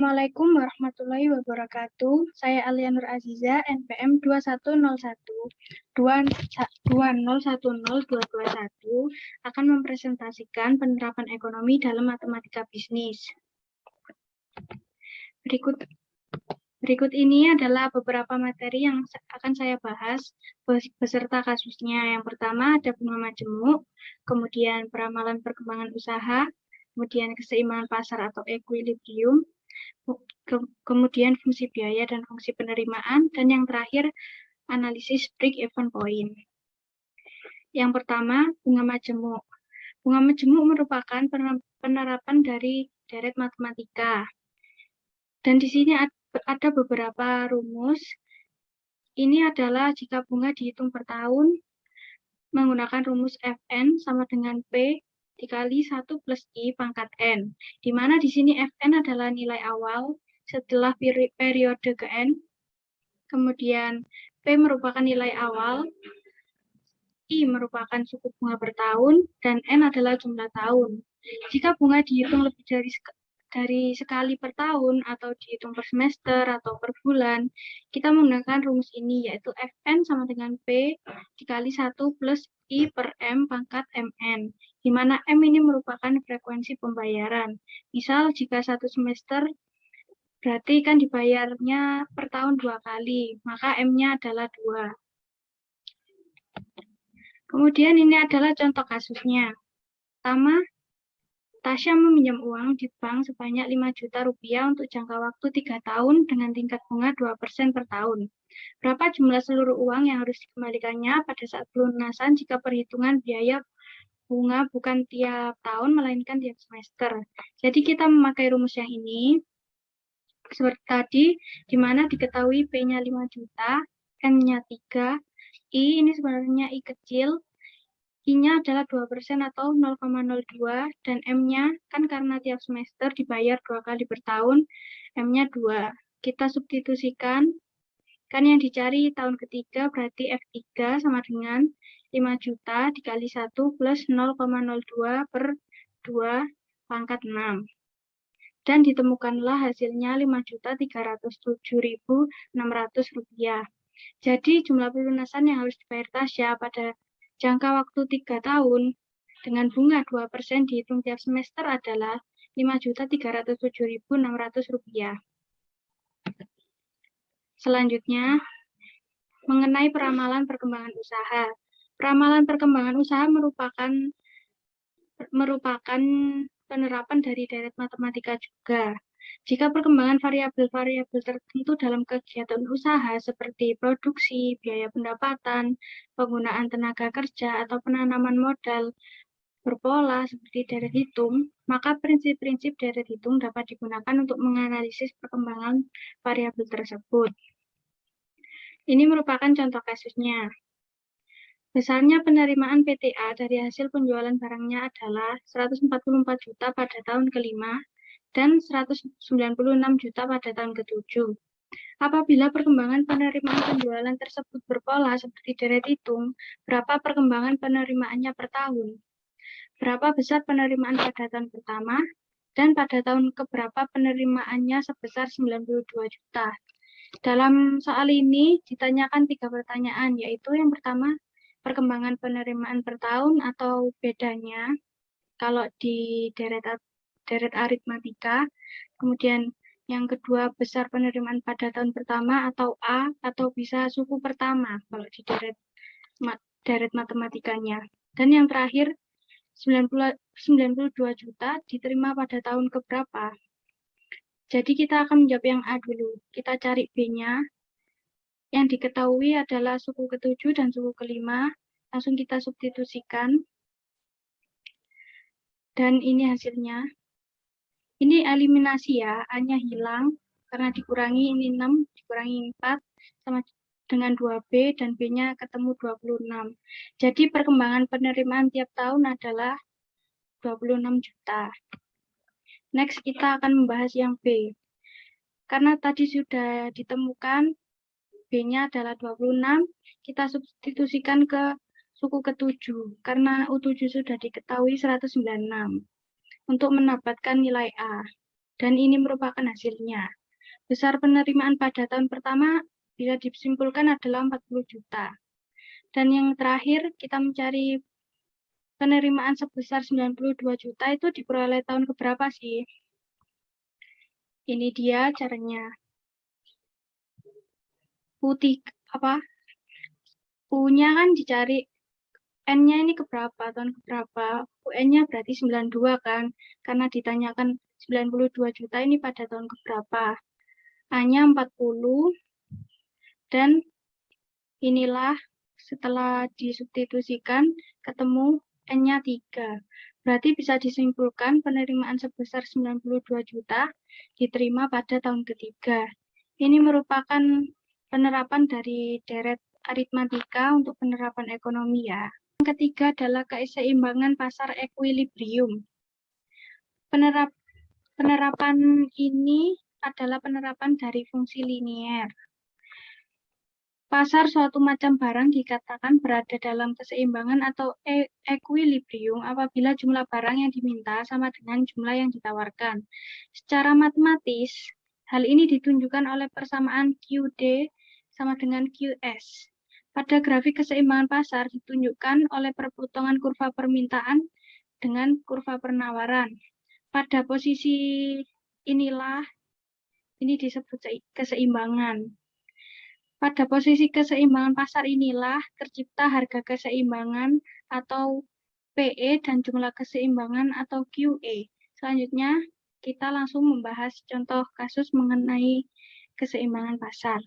Assalamualaikum warahmatullahi wabarakatuh. Saya Alia Nur Aziza, NPM 210120102221 akan mempresentasikan penerapan ekonomi dalam matematika bisnis. Berikut ini adalah beberapa materi yang akan saya bahas beserta kasusnya. Yang pertama ada bunga majemuk, kemudian peramalan perkembangan usaha, kemudian keseimbangan pasar atau equilibrium, kemudian fungsi biaya dan fungsi penerimaan, dan yang terakhir analisis break-even point. Yang pertama, bunga majemuk. Bunga majemuk merupakan penerapan dari deret matematika. Dan di sini ada beberapa rumus. Ini adalah jika bunga dihitung per tahun menggunakan rumus Fn sama dengan P dikali 1 plus I pangkat N. Di mana di sini Fn adalah nilai awal setelah periode ke N. Kemudian P merupakan nilai awal, I merupakan suku bunga per tahun, dan N adalah jumlah tahun. Jika bunga dihitung lebih dari sekali per tahun, atau dihitung per semester, atau per bulan, kita menggunakan rumus ini, yaitu Fn sama dengan P dikali 1 plus I per M pangkat Mn, di mana M ini merupakan frekuensi pembayaran. Misal, jika satu semester, berarti kan dibayarnya per tahun 2 kali, maka M-nya adalah 2. Kemudian ini adalah contoh kasusnya. Pertama, Tasya meminjam uang di bank sebanyak 5 juta rupiah untuk jangka waktu 3 tahun dengan tingkat bunga 2% per tahun. Berapa jumlah seluruh uang yang harus dikembalikannya pada saat pelunasan jika perhitungan biaya bunga bukan tiap tahun melainkan tiap semester? Jadi kita memakai rumus yang ini seperti tadi, di mana diketahui P-nya 5 juta, N-nya 3, I ini sebenarnya I kecil, I-nya adalah 2% atau 0,02, dan M-nya kan karena tiap semester dibayar 2 kali per tahun, M-nya 2. Kita substitusikan, kan yang dicari tahun ketiga berarti F3 sama dengan 5 juta dikali 1 plus 0,02 per 2 pangkat 6. Dan ditemukanlah hasilnya 5.307.600 rupiah. Jadi jumlah pelunasan yang harus dibayar Tasya pada jangka waktu 3 tahun dengan bunga 2% dihitung tiap semester adalah 5.307.600 rupiah. Selanjutnya, mengenai peramalan perkembangan usaha. Peramalan perkembangan usaha merupakan penerapan dari deret matematika juga. Jika perkembangan variabel-variabel tertentu dalam kegiatan usaha seperti produksi, biaya pendapatan, penggunaan tenaga kerja, atau penanaman modal berpola seperti deret hitung, maka prinsip-prinsip deret hitung dapat digunakan untuk menganalisis perkembangan variabel tersebut. Ini merupakan contoh kasusnya. Besarnya penerimaan PTA dari hasil penjualan barangnya adalah 144 juta pada tahun kelima dan 196 juta pada tahun ke-7. Apabila perkembangan penerimaan penjualan tersebut berpola seperti deret hitung, berapa perkembangan penerimaannya per tahun? Berapa besar penerimaan pada tahun pertama, dan pada tahun keberapa penerimaannya sebesar 92 juta. Dalam soal ini ditanyakan 3 pertanyaan, yaitu yang pertama, perkembangan penerimaan per tahun atau bedanya kalau di deret aritmatika. Kemudian yang kedua, besar penerimaan pada tahun pertama atau A, atau bisa suku pertama kalau di deret matematikanya. Dan yang terakhir, 92 juta diterima pada tahun keberapa. Jadi kita akan menjawab yang A dulu. Kita cari B-nya. Yang diketahui adalah suku ke-7 dan suku ke-5. Langsung kita substitusikan. Dan ini hasilnya. Ini eliminasi ya, A-nya hilang. Karena dikurangi ini 6, dikurangi 4, sama dengan 2B, dan B-nya ketemu 26. Jadi perkembangan penerimaan tiap tahun adalah 26 juta. Next, kita akan membahas yang B. Karena tadi sudah ditemukan B-nya adalah 26, kita substitusikan ke suku ke-7, karena U7 sudah diketahui 196, untuk mendapatkan nilai A. Dan ini merupakan hasilnya. Besar penerimaan pada tahun pertama bisa disimpulkan adalah 40 juta. Dan yang terakhir, kita mencari penerimaan sebesar 92 juta itu diperoleh tahun keberapa sih? Ini dia caranya. U-nya kan dicari N-nya ini keberapa, tahun keberapa. UN-nya berarti 92 kan, karena ditanyakan 92 juta ini pada tahun keberapa. A-nya 40, dan inilah setelah disubstitusikan ketemu N-nya 3. Berarti bisa disimpulkan penerimaan sebesar 92 juta diterima pada tahun ketiga. Ini merupakan penerapan dari deret aritmatika untuk penerapan ekonomi ya. Yang ketiga adalah keseimbangan pasar ekuilibrium. Penerapan ini adalah penerapan dari fungsi linier. Pasar suatu macam barang dikatakan berada dalam keseimbangan atau equilibrium apabila jumlah barang yang diminta sama dengan jumlah yang ditawarkan. Secara matematis, hal ini ditunjukkan oleh persamaan QD sama dengan QS. Pada grafik keseimbangan pasar ditunjukkan oleh perpotongan kurva permintaan dengan kurva penawaran. Pada posisi inilah, ini disebut keseimbangan. Pada posisi keseimbangan pasar inilah tercipta harga keseimbangan atau PE dan jumlah keseimbangan atau QE. Selanjutnya, kita langsung membahas contoh kasus mengenai keseimbangan pasar.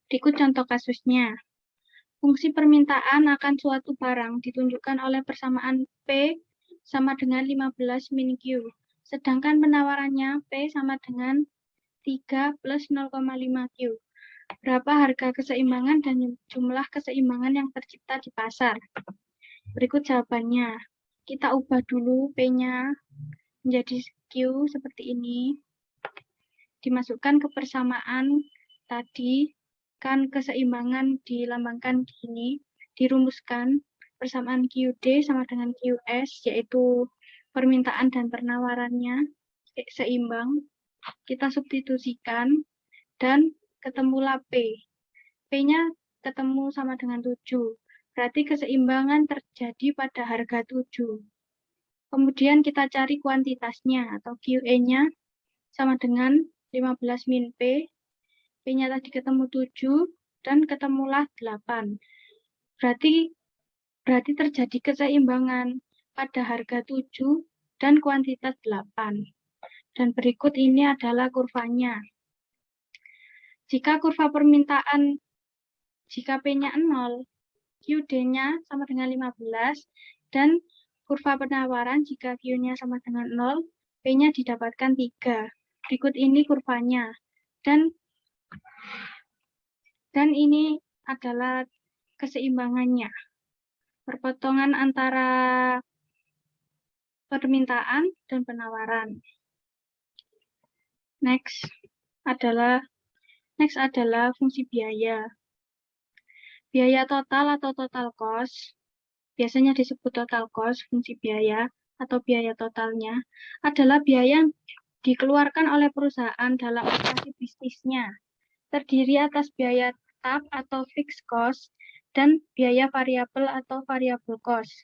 Berikut contoh kasusnya. Fungsi permintaan akan suatu barang ditunjukkan oleh persamaan P sama dengan 15 min Q. Sedangkan penawarannya P sama dengan 3 plus 0,5 Q. Berapa harga keseimbangan dan jumlah keseimbangan yang tercipta di pasar? Berikut jawabannya. Kita ubah dulu P-nya menjadi Q seperti ini. Dimasukkan ke persamaan tadi, kan keseimbangan dilambangkan gini. Dirumuskan persamaan QD sama dengan QS, yaitu permintaan dan penawarannya seimbang. Kita substitusikan dan ketemulah P. P-nya ketemu sama dengan 7. Berarti keseimbangan terjadi pada harga 7. Kemudian kita cari kuantitasnya atau QE-nya sama dengan 15 min P. P-nya tadi ketemu 7 dan ketemulah 8. Berarti terjadi keseimbangan pada harga 7 dan kuantitas 8. Dan berikut ini adalah kurvanya. Jika kurva permintaan, jika P-nya 0, QD-nya sama dengan 15, dan kurva penawaran jika Q-nya sama dengan 0, P-nya didapatkan 3. Berikut ini kurvanya. Dan ini adalah keseimbangannya. Perpotongan antara permintaan dan penawaran. Next adalah fungsi biaya. Biaya total atau total cost, biasanya disebut total cost, fungsi biaya atau biaya totalnya, adalah biaya yang dikeluarkan oleh perusahaan dalam operasi bisnisnya. Terdiri atas biaya tetap atau fixed cost dan biaya variabel atau variable cost.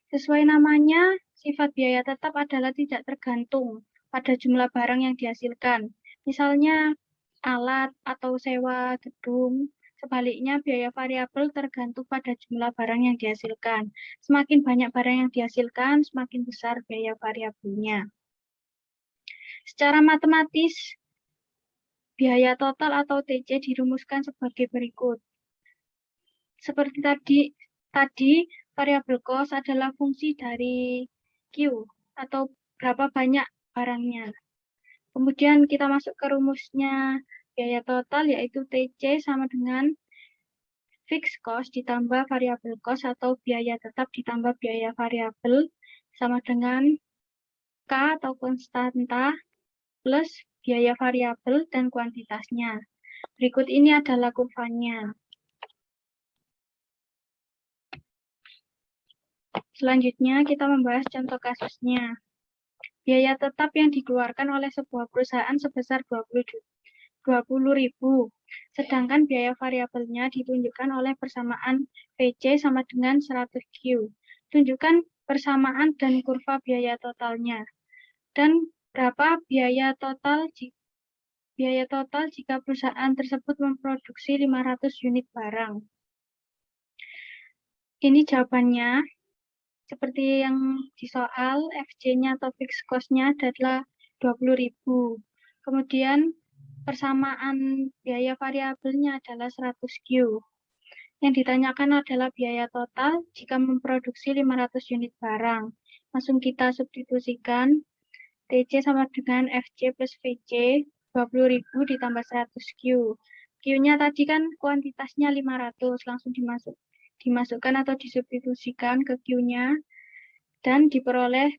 Sesuai namanya, sifat biaya tetap adalah tidak tergantung pada jumlah barang yang dihasilkan. Misalnya alat atau sewa gedung. Sebaliknya, biaya variabel tergantung pada jumlah barang yang dihasilkan. Semakin banyak barang yang dihasilkan, semakin besar biaya variabelnya. Secara matematis, biaya total atau TC dirumuskan sebagai berikut. Seperti tadi variabel cost adalah fungsi dari Q atau berapa banyak barangnya. Kemudian kita masuk ke rumusnya biaya total, yaitu TC sama dengan fixed cost ditambah variabel cost atau biaya tetap ditambah biaya variabel sama dengan K atau konstanta plus biaya variabel dan kuantitasnya. Berikut ini adalah kurvanya. Selanjutnya kita membahas contoh kasusnya. biaya tetap yang dikeluarkan oleh sebuah perusahaan sebesar 20.000, sedangkan biaya variabelnya ditunjukkan oleh persamaan VC sama dengan 100Q. Tunjukkan persamaan dan kurva biaya totalnya. Dan berapa biaya total jika perusahaan tersebut memproduksi 500 unit barang. Ini jawabannya. Seperti yang di soal, FJ-nya atau fixed cost-nya adalah 20.000. Kemudian persamaan biaya variabelnya adalah 100Q. Yang ditanyakan adalah biaya total jika memproduksi 500 unit barang. Langsung kita substitusikan. TC sama dengan FC plus VC, 20.000 ditambah 100Q. Q-nya tadi kan kuantitasnya 500, langsung dimasukkan atau disubstitusikan ke Q-nya, dan diperoleh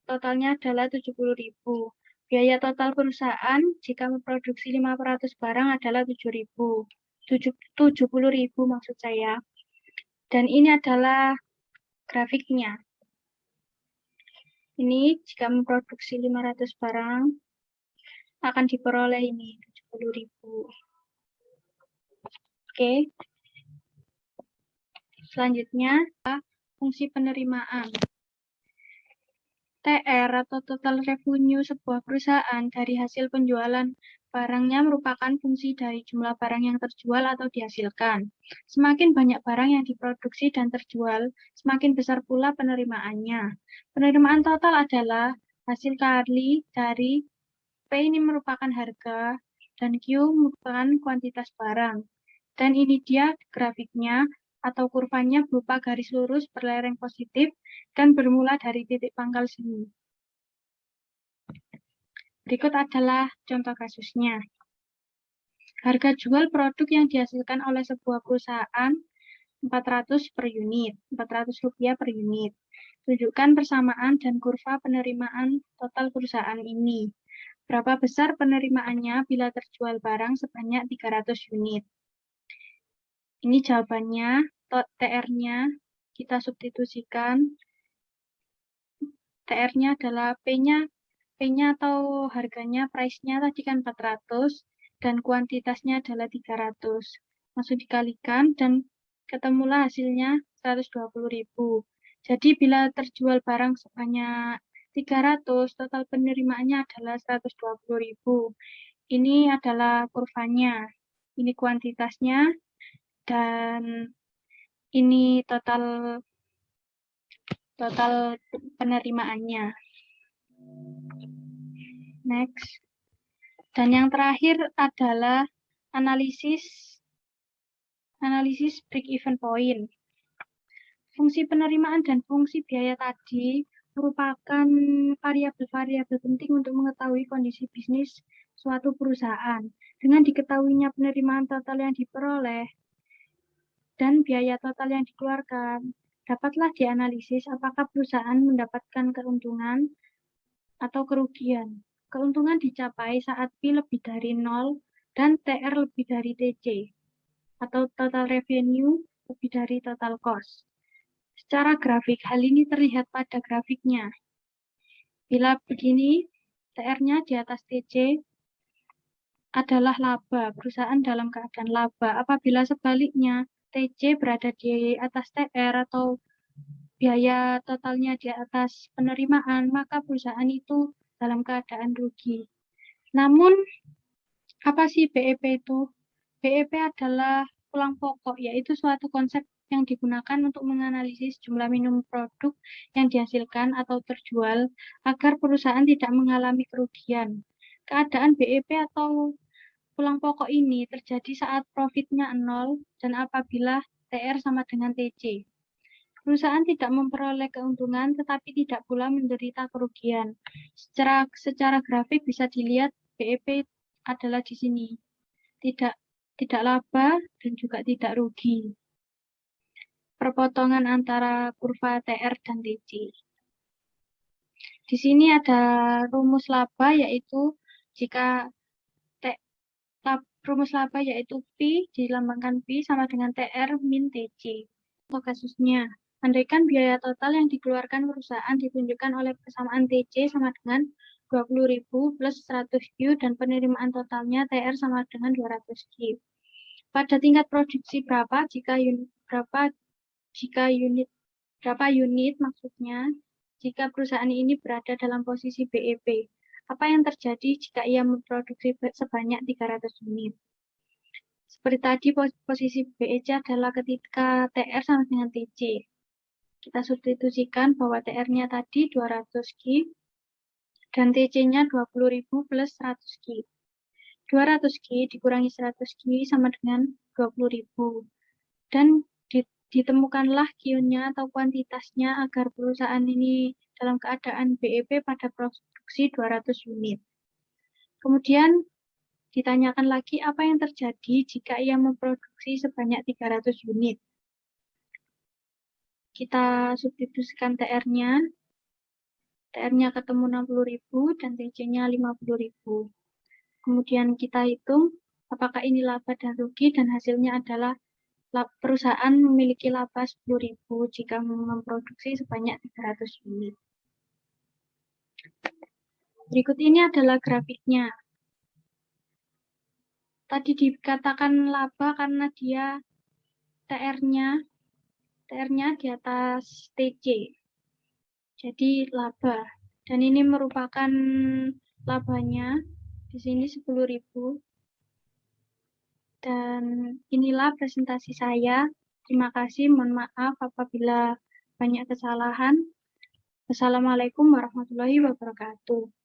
totalnya adalah 70.000. Biaya total perusahaan jika memproduksi 500 barang adalah 70.000 maksud saya. Dan ini adalah grafiknya. Ini jika memproduksi 500 barang akan diperoleh ini 70.000. Oke. Selanjutnya fungsi penerimaan. TR atau total revenue sebuah perusahaan dari hasil penjualan barangnya merupakan fungsi dari jumlah barang yang terjual atau dihasilkan. Semakin banyak barang yang diproduksi dan terjual, semakin besar pula penerimaannya. Penerimaan total adalah hasil kali dari P ini merupakan harga dan Q merupakan kuantitas barang. Dan ini dia grafiknya atau kurvanya berupa garis lurus berlereng positif dan bermula dari titik pangkal sini. Berikut adalah contoh kasusnya. Harga jual produk yang dihasilkan oleh sebuah perusahaan 400 per unit, 400 rupiah per unit. Tunjukkan persamaan dan kurva penerimaan total perusahaan ini. Berapa besar penerimaannya bila terjual barang sebanyak 300 unit? Ini jawabannya, TR-nya kita substitusikan. TR-nya adalah P-nya atau harganya, price-nya tadi kan 400, dan kuantitasnya adalah 300. Langsung dikalikan dan ketemulah hasilnya 120.000. Jadi bila terjual barang sebanyak 300, total penerimaannya adalah 120.000. Ini adalah kurvanya. Ini kuantitasnya dan ini total penerimaannya. Next. Dan yang terakhir adalah analisis break-even point. Fungsi penerimaan dan fungsi biaya tadi merupakan variabel-variabel penting untuk mengetahui kondisi bisnis suatu perusahaan. Dengan diketahuinya penerimaan total yang diperoleh dan biaya total yang dikeluarkan, dapatlah dianalisis apakah perusahaan mendapatkan keuntungan atau kerugian. Keuntungan dicapai saat P lebih dari 0 dan TR lebih dari TC, atau total revenue lebih dari total cost. Secara grafik, hal ini terlihat pada grafiknya. Bila begini, TR-nya di atas TC adalah laba, perusahaan dalam keadaan laba. Apabila sebaliknya, TC berada di atas TR atau biaya totalnya di atas penerimaan, maka perusahaan itu dalam keadaan rugi. Namun, apa sih BEP itu? BEP adalah pulang pokok, yaitu suatu konsep yang digunakan untuk menganalisis jumlah minimum produk yang dihasilkan atau terjual agar perusahaan tidak mengalami kerugian. Keadaan BEP atau pulang pokok ini terjadi saat profitnya 0 dan apabila TR sama dengan TC. Perusahaan tidak memperoleh keuntungan tetapi tidak pula menderita kerugian. Secara grafik bisa dilihat BEP adalah di sini. Tidak laba dan juga tidak rugi. Perpotongan antara kurva TR dan TC. Di sini ada rumus laba yaitu rumus laba yaitu P dilambangkan P sama dengan TR min TC. Untuk kasusnya, Andaikan biaya total yang dikeluarkan perusahaan ditunjukkan oleh persamaan TC sama dengan 20.000 plus 100Q dan penerimaan totalnya TR sama dengan 200Q. Pada tingkat produksi berapa berapa unit maksudnya jika perusahaan ini berada dalam posisi BEP. Apa yang terjadi jika ia memproduksi sebanyak 300 unit? Seperti tadi posisi BEC adalah ketika TR sama dengan TC. Kita substitusikan bahwa TR-nya tadi 200Q dan TC-nya 20.000 plus 100Q. 200Q dikurangi 100Q sama dengan 20.000. Dan ditemukanlah Q-nya atau kuantitasnya agar perusahaan ini dalam keadaan BEP pada produksi 200 unit. Kemudian ditanyakan lagi apa yang terjadi jika ia memproduksi sebanyak 300 unit. Kita substitusikan TR-nya. TR-nya ketemu 60.000 dan TC-nya 50.000. Kemudian kita hitung apakah ini laba dan rugi dan hasilnya adalah perusahaan memiliki laba 10.000 jika memproduksi sebanyak 300 unit. Berikut ini adalah grafiknya. Tadi dikatakan laba karena dia TR-nya di atas TC. Jadi laba. Dan ini merupakan labanya. Di sini 10.000. Dan inilah presentasi saya. Terima kasih. Mohon maaf apabila banyak kesalahan. Wassalamualaikum warahmatullahi wabarakatuh.